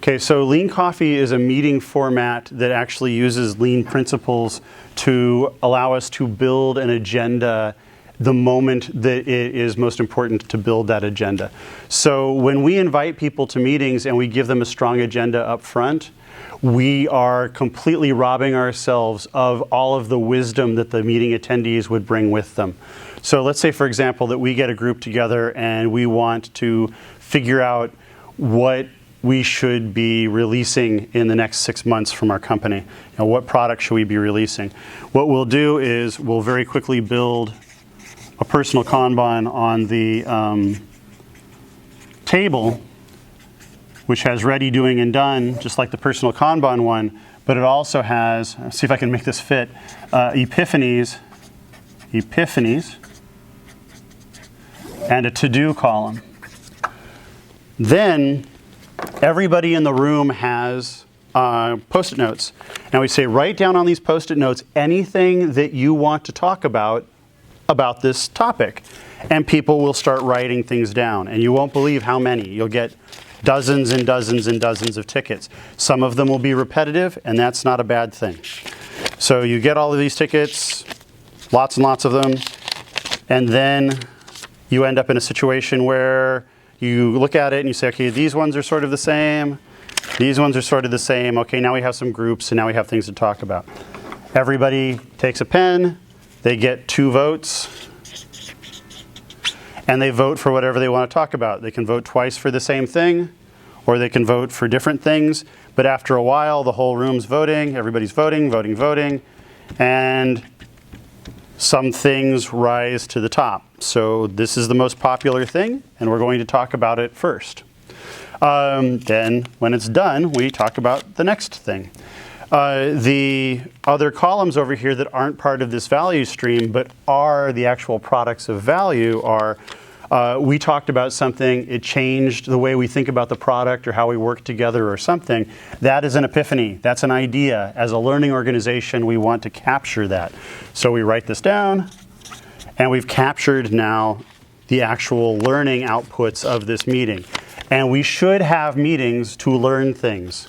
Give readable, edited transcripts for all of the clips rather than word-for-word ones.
Okay, so Lean Coffee is a meeting format that actually uses lean principles to allow us to build an agenda the moment that it is most important to build that agenda. So when we invite people to meetings and we give them a strong agenda up front, we are completely robbing ourselves of all of the wisdom that the meeting attendees would bring with them. So let's say, for example, that we get a group together and we want to figure out what we should be releasing in the next 6 months from our company. Now, what product should we be releasing? What we'll do is we'll very quickly build a personal Kanban on the table, which has ready, doing, and done, just like the personal Kanban one, but it also has, let's see if I can make this fit, epiphanies, and a to-do column. Then everybody in the room has Post-it notes. Now we say, write down on these Post-it notes anything that you want to talk about this topic. And people will start writing things down. And you won't believe how many. You'll get dozens and dozens and dozens of tickets. Some of them will be repetitive, and that's not a bad thing. So you get all of these tickets, lots and lots of them, and then you end up in a situation where you look at it and you say, okay, these ones are sort of the same. These ones are sort of the same. Okay, now we have some groups and now we have things to talk about. Everybody takes a pen. They get 2 votes. And they vote for whatever they want to talk about. They can vote twice for the same thing, or they can vote for different things. But after a while, the whole room's voting. Everybody's voting, voting, voting. And some things rise to the top. So this is the most popular thing, and we're going to talk about it first. Then, when it's done, we talk about the next thing. The other columns over here that aren't part of this value stream, but are the actual products of value are, we talked about something, it changed the way we think about the product or how we work together or something. That is an epiphany. That's an idea. As a learning organization, we want to capture that. So we write this down, and we've captured now the actual learning outputs of this meeting. And we should have meetings to learn things.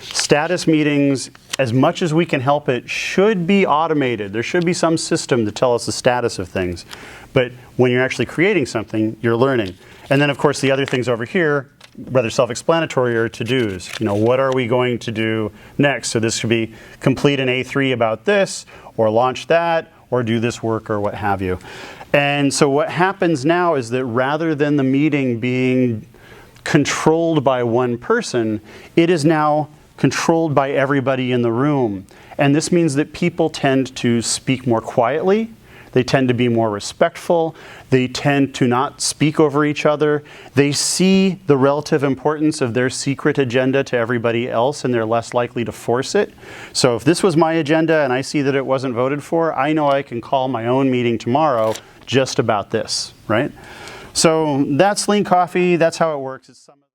Status meetings, as much as we can help it, should be automated. There should be some system to tell us the status of things. But when you're actually creating something, you're learning. And then, of course, the other things over here, whether self-explanatory or to-dos. You know, what are we going to do next? So this could be complete an A3 about this, or launch that, or do this work, or what have you. And so what happens now is that rather than the meeting being controlled by one person, it is now controlled by everybody in the room. And this means that people tend to speak more quietly. They tend to be more respectful. They tend to not speak over each other. They see the relative importance of their secret agenda to everybody else, and they're less likely to force it. So if this was my agenda and I see that it wasn't voted for, I know I can call my own meeting tomorrow just about this, right? So that's Lean Coffee. That's how it works. It's some